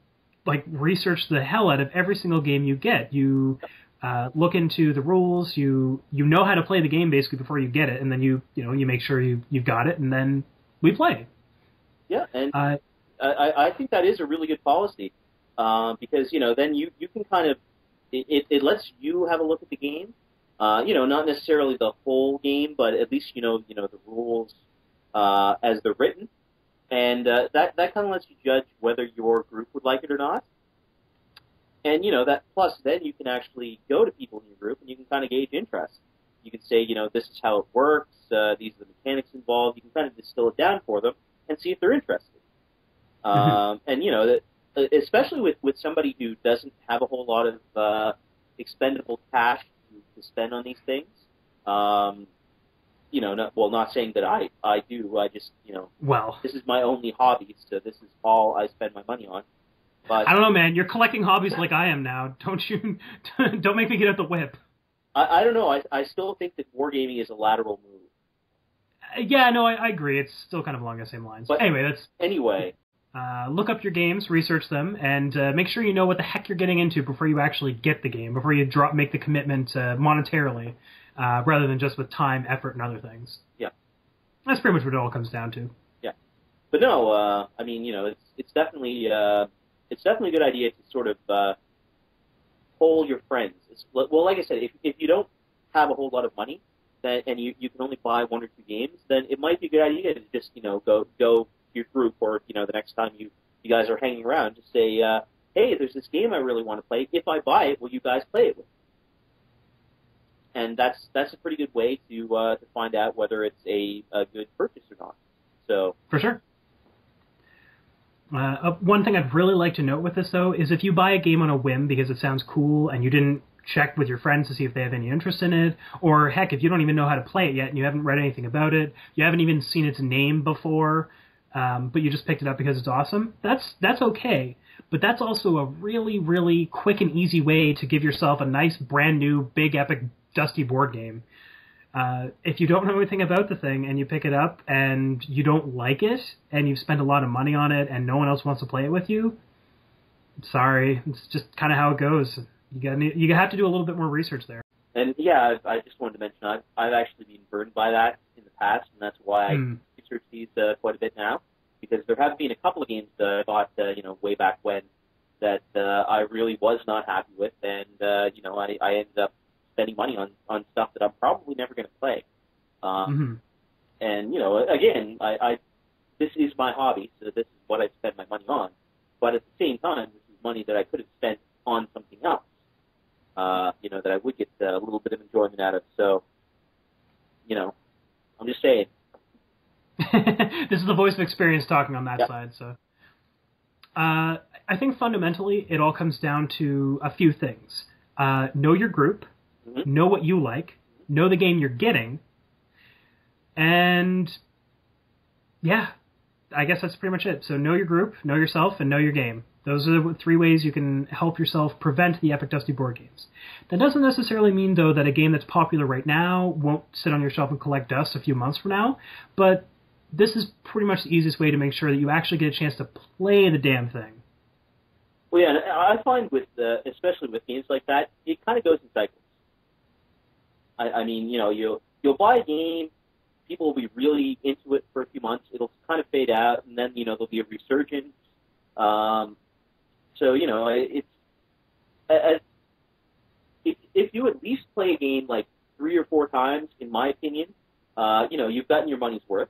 research the hell out of every single game you get. You look into the rules. You know how to play the game basically before you get it, and then you make sure you've got it, and then we play. Yeah, and I think that is a really good policy because then you can kind of it lets you have a look at the game. Not necessarily the whole game, but at least the rules as they're written, and that kind of lets you judge whether your group would like it or not. And that plus then you can actually go to people in your group and you can kind of gauge interest. You can say, this is how it works. These are the mechanics involved. You can kind of distill it down for them and see if they're interested. And that especially with somebody who doesn't have a whole lot of expendable cash to spend on these things. Not saying that I do. I just, well, this is my only hobby, so this is all I spend my money on. But I don't know, man. You're collecting hobbies like I am now. Don't make me get out the whip. I don't know. I still think that wargaming is a lateral move. Yeah, no, I agree. It's still kind of along the same lines. But anyway. Look up your games, research them, and make sure you know what the heck you're getting into before you actually get the game, before you make the commitment monetarily, rather than just with time, effort, and other things. Yeah. That's pretty much what it all comes down to. Yeah. But no, it's definitely a good idea to sort of poll your friends. Well, like I said, if you don't have a whole lot of money, and you can only buy one or two games, then it might be a good idea to just go to your group, or the next time you guys are hanging around, just say, hey, there's this game I really want to play. If I buy it, will you guys play it with me? And that's a pretty good way to find out whether it's a good purchase or not. So for sure. One thing I'd really like to note with this, though, is if you buy a game on a whim because it sounds cool and you didn't check with your friends to see if they have any interest in it, or heck, if you don't even know how to play it yet and you haven't read anything about it, you haven't even seen its name before, but you just picked it up because it's awesome, that's okay. But that's also a really, really quick and easy way to give yourself a nice, brand new, big, epic, dusty board game. If you don't know anything about the thing and you pick it up and you don't like it and you've spent a lot of money on it and no one else wants to play it with you, sorry, it's just kind of how it goes. You have to do a little bit more research there. And yeah, I just wanted to mention I've actually been burned by that in the past, and that's why I research these quite a bit now, because there have been a couple of games that I bought way back when that I really was not happy with, and I ended up spending money on stuff that I'm probably never going to play. And again, I this is my hobby, so this is what I spend my money on. But at the same time, this is money that I could have spent on something else. That I would get a little bit of enjoyment out of. So, I'm just saying. This is the voice of experience talking on that side. So, I think fundamentally it all comes down to a few things. Know your group, know what you like, know the game you're getting, and yeah, I guess that's pretty much it. So know your group, know yourself, and know your game. Those are the 3 ways you can help yourself prevent the Epic Dusty board games. That doesn't necessarily mean, though, that a game that's popular right now won't sit on your shelf and collect dust a few months from now, but this is pretty much the easiest way to make sure that you actually get a chance to play the damn thing. Well, yeah, and I find especially with games like that, it kind of goes in cycles. I mean, you'll buy a game, people will be really into it for a few months, it'll kind of fade out, and then, there'll be a resurgence. So, it's if you at least play a game like 3 or 4 times, in my opinion, you've gotten your money's worth.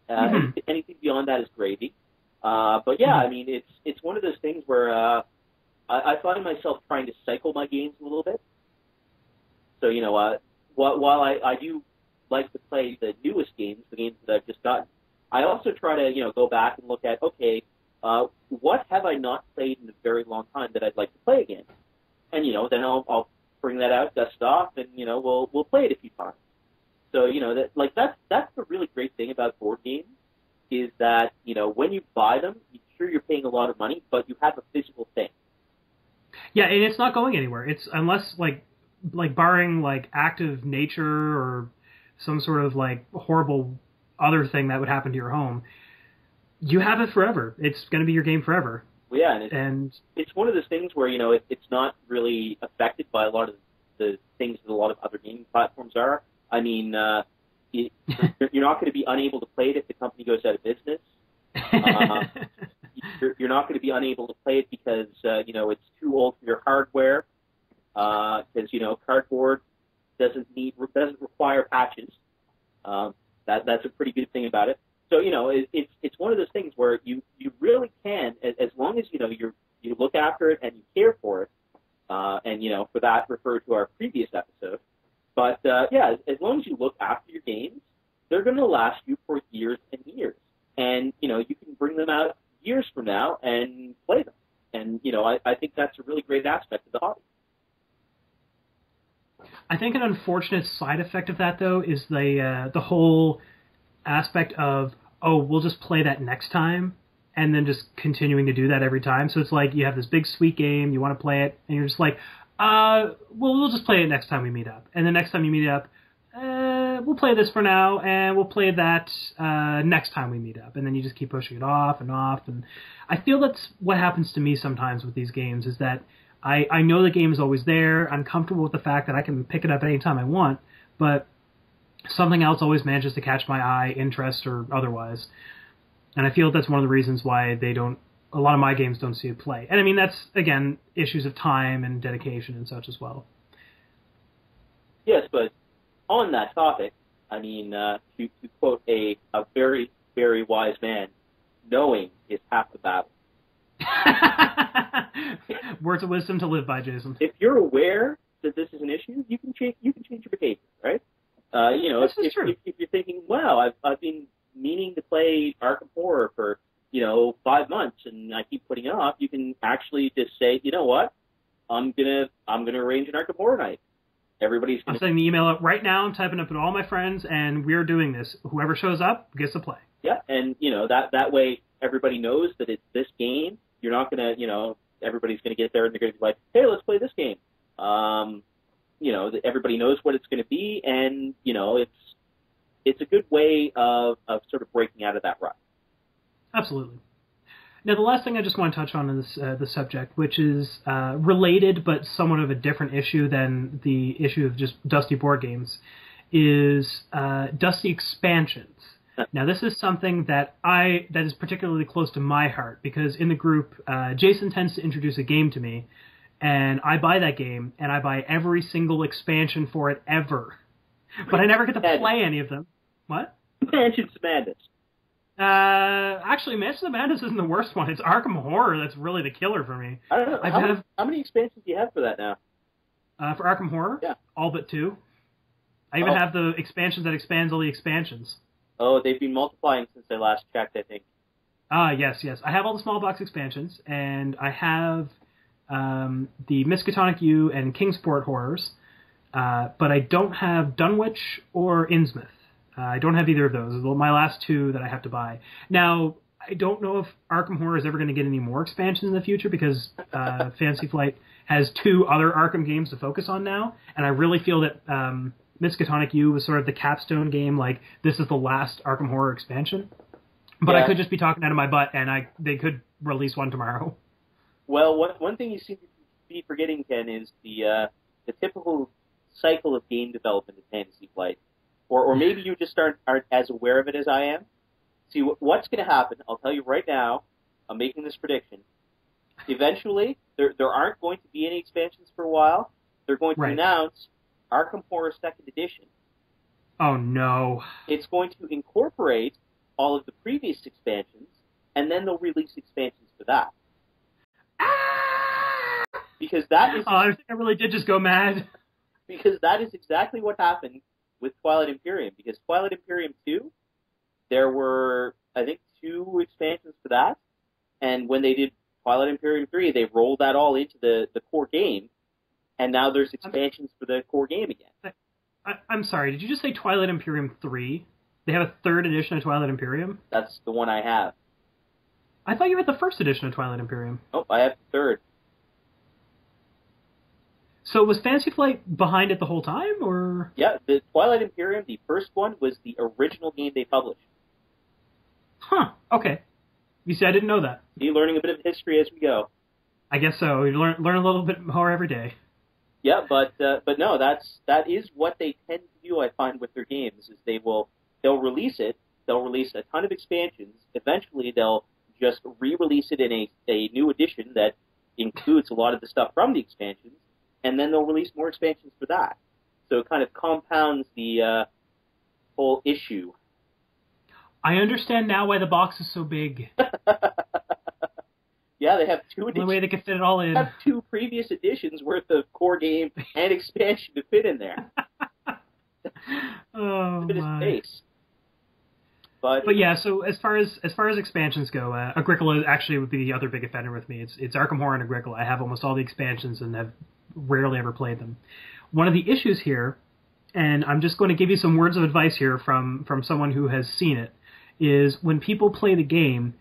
Anything beyond that is gravy. But yeah, I mean, it's one of those things where I find myself trying to cycle my games a little bit. So, while I do like to play the newest games, the games that I've just gotten, I also try to, go back and look at, okay, what have I not played in a very long time that I'd like to play again? And, then I'll bring that out, dust off, and, we'll play it a few times. So, that's the really great thing about board games is that, when you buy them, you're paying a lot of money, but you have a physical thing. Yeah, and it's not going anywhere. It's unless, like barring, active nature or some sort of, horrible other thing that would happen to your home, you have it forever. It's going to be your game forever. Well, yeah, and it's one of those things where, it's not really affected by a lot of the things that a lot of other gaming platforms are. I mean, you're not going to be unable to play it if the company goes out of business. You're not going to be unable to play it because, it's too old for your hardware, because, cardboard doesn't require patches. That's a pretty good thing about it. So, it's one of those things where you really can, as long as, you look after it and you care for it, and, for that, refer to our previous episode. But, as long as you look after your games, they're going to last you for years and years. And, you can bring them out years from now and play them. And, I think that's a really great aspect of the hobby. I think an unfortunate side effect of that, though, is the whole aspect of, we'll just play that next time, and then just continuing to do that every time. So it's like you have this big sweet game, you want to play it, and you're just like, we'll just play it next time we meet up. And the next time you meet up, we'll play this for now, and we'll play that next time we meet up. And then you just keep pushing it off and off. And I feel that's what happens to me sometimes with these games, is that I know the game is always there. I'm comfortable with the fact that I can pick it up anytime I want, but something else always manages to catch my eye, interest, or otherwise. And I feel that's one of the reasons why a lot of my games don't see it play. And I mean, that's, again, issues of time and dedication and such as well. Yes, but on that topic, I mean, to quote a very, very wise man, knowing is half the battle. Words of wisdom to live by, Jason. If you're aware that this is an issue, you can change your behavior, right? If you're thinking, wow, I've been meaning to play Arkham Horror for 5 months and I keep putting it off, you can actually just say, you know what, I'm gonna arrange an Arkham Horror Night. Everybody's I'm gonna. sending the email out right now. I'm typing up to all my friends, and we're doing this. Whoever shows up gets to play. Yeah, and that way everybody knows that it's this game. You're not gonna, everybody's gonna get there and they're gonna be like, hey, let's play this game. Everybody knows what it's gonna be, and it's a good way of sort of breaking out of that rut. Absolutely. Now, the last thing I just want to touch on in this subject, which is related but somewhat of a different issue than the issue of just Dusty board games, is Dusty expansions. Now, this is something that is particularly close to my heart, because in the group, Jason tends to introduce a game to me, and I buy that game, and I buy every single expansion for it ever. But I never get to play any of them. What? Mansions of Madness. Actually, Mansions of Madness isn't the worst one. It's Arkham Horror that's really the killer for me. I don't know. How many expansions do you have for that now? For Arkham Horror? Yeah. All but 2. I even have the expansions that expands all the expansions. Oh, they've been multiplying since I last checked, I think. Yes. I have all the small box expansions, and I have the Miskatonic U and Kingsport Horrors, but I don't have Dunwich or Innsmouth. I don't have either of those. Those are my last 2 that I have to buy. Now, I don't know if Arkham Horror is ever going to get any more expansions in the future, because Fantasy Flight has 2 other Arkham games to focus on now, and I really feel that Miskatonic U was sort of the capstone game, like, this is the last Arkham Horror expansion. But yeah. I could just be talking out of my butt, and they could release one tomorrow. Well, one thing you seem to be forgetting, Ken, is the typical cycle of game development in Fantasy Flight. Or maybe you just aren't as aware of it as I am. See, what's going to happen, I'll tell you right now, I'm making this prediction. Eventually, there aren't going to be any expansions for a while. They're going to announce Arkham Horror 2nd Edition. Oh, no. It's going to incorporate all of the previous expansions, and then they'll release expansions for that. Because that is... I think I really did just go mad. Because that is exactly what happened with Twilight Imperium, because Twilight Imperium 2, there were, I think, 2 expansions for that, and when they did Twilight Imperium 3, they rolled that all into the core game, and now there's expansions for the core game again. I'm sorry, did you just say Twilight Imperium 3? They have a 3rd edition of Twilight Imperium? That's the one I have. I thought you had the 1st edition of Twilight Imperium. Oh, I have the 3rd. So was Fantasy Flight behind it the whole time, or...? Yeah, the Twilight Imperium, the first one, was the original game they published. Huh, okay. You see, I didn't know that. You're learning a bit of history as we go. I guess so. You learn a little bit more every day. Yeah, but no, that is what they tend to do, I find, with their games, is they'll release it, they'll release a ton of expansions, eventually they'll just re-release it in a new edition that includes a lot of the stuff from the expansions, and then they'll release more expansions for that. So it kind of compounds the whole issue. I understand now why the box is so big. Yeah, they have 2 editions. The way they can fit it all in. They have 2 previous editions worth of core game and expansion to fit in there. Oh, a bit my. of space. But yeah, so as far as expansions go, Agricola actually would be the other big offender with me. It's Arkham Horror and Agricola. I have almost all the expansions and have rarely ever played them. One of the issues here, and I'm just going to give you some words of advice here from someone who has seen it, is when people play the game,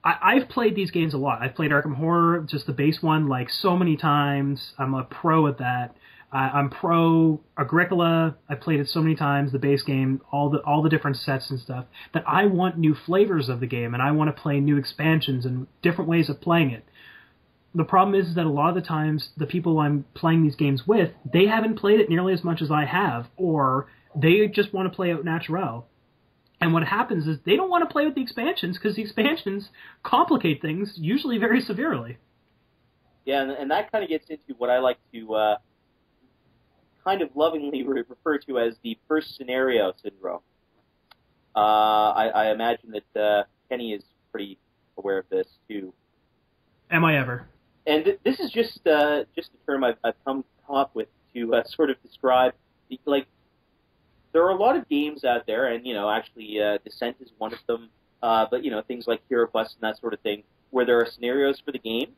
I've played these games a lot. I've played Arkham Horror, just the base one, like so many times. I'm a pro at that. I'm pro Agricola. I played it so many times, the base game, all the different sets and stuff, that I want new flavors of the game, and I want to play new expansions and different ways of playing it. The problem is that a lot of the times, the people I'm playing these games with, they haven't played it nearly as much as I have, or they just want to play out natural. And what happens is they don't want to play with the expansions, because the expansions complicate things, usually very severely. Yeah, and that kind of gets into what I like to kind of lovingly refer to as the first scenario syndrome. I imagine that Kenny is pretty aware of this, too. Am I ever? And this is just a term I've come up with to sort of describe, like, there are a lot of games out there, and, actually Descent is one of them, but, things like Hero Quest and that sort of thing, where there are scenarios for the game,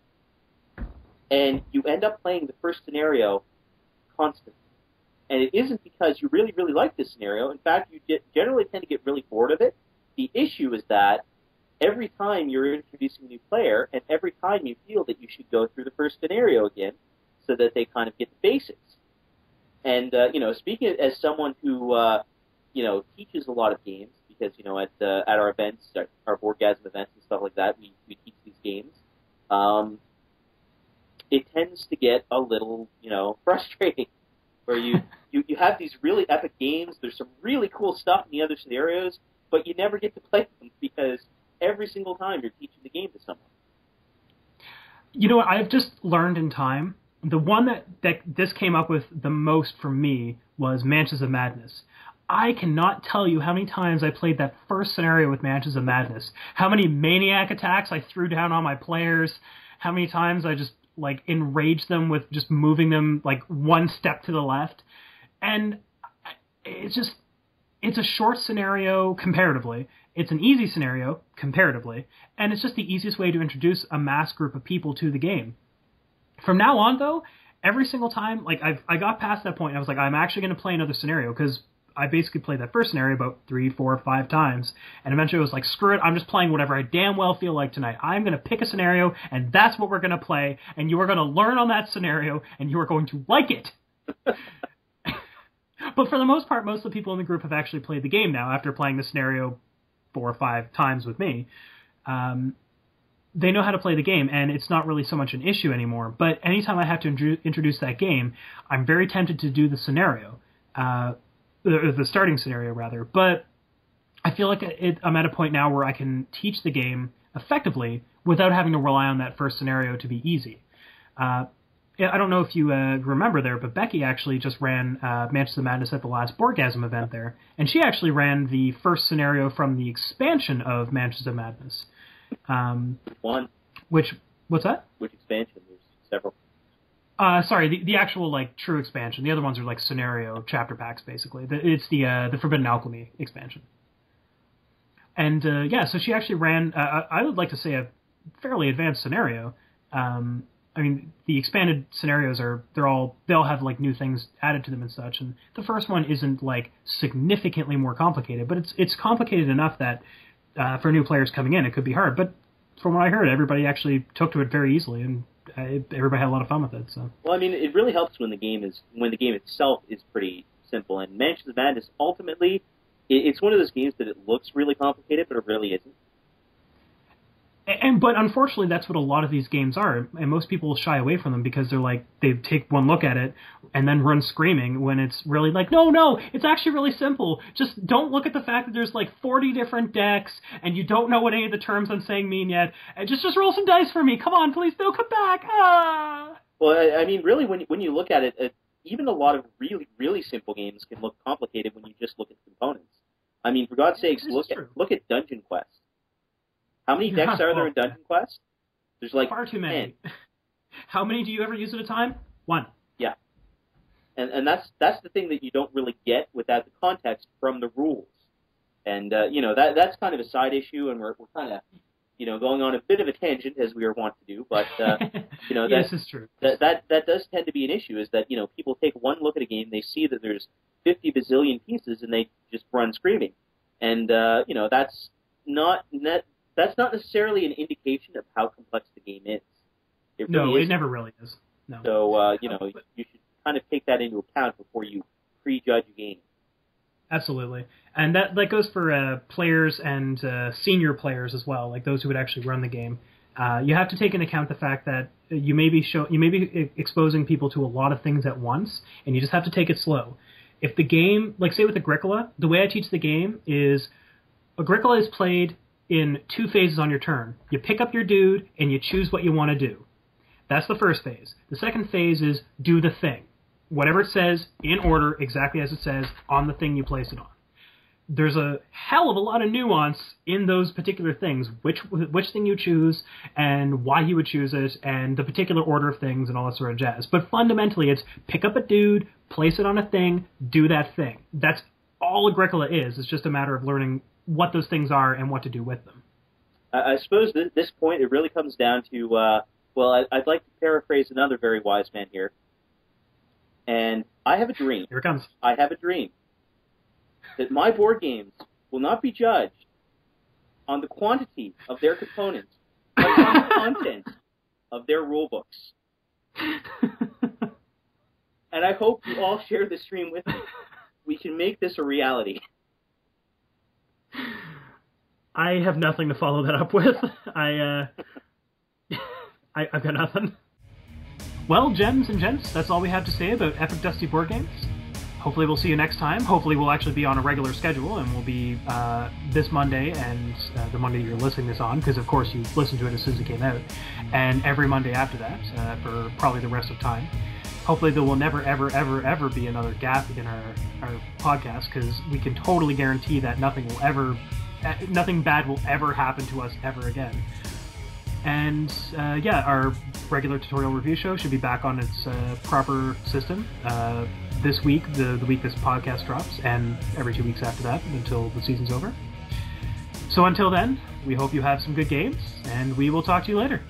and you end up playing the first scenario constantly. And it isn't because you really, really like this scenario. In fact, you generally tend to get really bored of it. The issue is that every time you're introducing a new player, and every time you feel that you should go through the first scenario again, so that they kind of get the basics. And speaking as someone who teaches a lot of games, because at our events, our Boardgasm events and stuff like that, we teach these games. It tends to get a little frustrating, where you have these really epic games. There's some really cool stuff in the other scenarios, but you never get to play them because every single time you're teaching the game to someone. You know what? I've just learned in time. The one that this came up with the most for me was Mansions of Madness. I cannot tell you how many times I played that first scenario with Mansions of Madness. How many maniac attacks I threw down on my players. How many times I just enraged them with just moving them one step to the left. And it's a short scenario comparatively. It's an easy scenario comparatively. And it's just the easiest way to introduce a mass group of people to the game. From now on, though, every single time, I got past that point, and I was like, I'm actually going to play another scenario, because I basically played that first scenario about 3, 4, 5 times, and eventually I was like, screw it, I'm just playing whatever I damn well feel like tonight. I'm going to pick a scenario, and that's what we're going to play, and you are going to learn on that scenario, and you are going to like it. But for the most part, most of the people in the group have actually played the game now, after playing the scenario 4 or 5 times with me. They know how to play the game, and it's not really so much an issue anymore. But anytime I have to introduce that game, I'm very tempted to do the scenario, the starting scenario, rather. But I feel like I'm at a point now where I can teach the game effectively without having to rely on that first scenario to be easy. I don't know if you remember there, but Becky actually just ran Mansions of Madness at the last Boardgasm event there, and she actually ran the first scenario from the expansion of Mansions of Madness. One. What's that? Which expansion? There's several. Sorry, the actual true expansion. The other ones are scenario chapter packs, basically. It's the Forbidden Alchemy expansion. And so she actually ran. I would like to say a fairly advanced scenario. I mean, the expanded scenarios they all have new things added to them and such. And the first one isn't significantly more complicated, but it's complicated enough that for new players coming in, it could be hard. But from what I heard, everybody actually took to it very easily, and everybody had a lot of fun with it. So. Well, I mean, it really helps when the game itself is pretty simple. And Mansions of Madness, ultimately, it's one of those games that it looks really complicated, but it really isn't. But unfortunately, that's what a lot of these games are, and most people shy away from them because they take one look at it and then run screaming when it's really no, it's actually really simple. Just don't look at the fact that there's 40 different decks and you don't know what any of the terms I'm saying mean yet. And just roll some dice for me. Come on, please, no, come back. Ah. Well, I mean, really, when you look at it, even a lot of really, really simple games can look complicated when you just look at the components. I mean, for God's sakes, look at Dungeon Quest. How many decks are there in Dungeon Quest? There's far too many. 10. How many do you ever use at a time? 1. Yeah. And that's the thing that you don't really get without the context from the rules. And that's kind of a side issue, and we're kind of going on a bit of a tangent as we are wont to do. But yes, it's true. That does tend to be an issue. Is that people take one look at a game, they see that there's 50 bazillion pieces, and they just run screaming. And that's not necessarily an indication of how complex the game is. It never really is. No. So, you should kind of take that into account before you prejudge a game. Absolutely. And that goes for players and senior players as well, those who would actually run the game. You have to take into account the fact that you may be exposing people to a lot of things at once, and you just have to take it slow. If the game, say with Agricola, the way I teach the game is Agricola is played in 2 phases on your turn. You pick up your dude, and you choose what you want to do. That's the first phase. The second phase is do the thing. Whatever it says, in order, exactly as it says, on the thing you place it on. There's a hell of a lot of nuance in those particular things, which thing you choose, and why you would choose it, and the particular order of things, and all that sort of jazz. But fundamentally, it's pick up a dude, place it on a thing, do that thing. That's all Agricola is. It's just a matter of learning what those things are and what to do with them. I suppose at this point it really comes down to Well, I'd like to paraphrase another very wise man here. And I have a dream. Here it comes. I have a dream that my board games will not be judged on the quantity of their components, but on the content of their rule books. And I hope you all share this dream with me. We can make this a reality. I have nothing to follow that up with. I've got nothing. Well, gems and gents, that's all we have to say about Epic Dusty Board Games. Hopefully we'll see you next time. Hopefully we'll actually be on a regular schedule, and we'll be this Monday and the Monday you're listening this on, because of course you listened to it as soon as it came out, and every Monday after that for probably the rest of time. Hopefully there will never, ever, ever, ever be another gap in our podcast, because we can totally guarantee that nothing bad will ever happen to us ever again. And our regular tutorial review show should be back on its proper system this week, the week this podcast drops, and every 2 weeks after that until the season's over. So until then, we hope you have some good games, and we will talk to you later.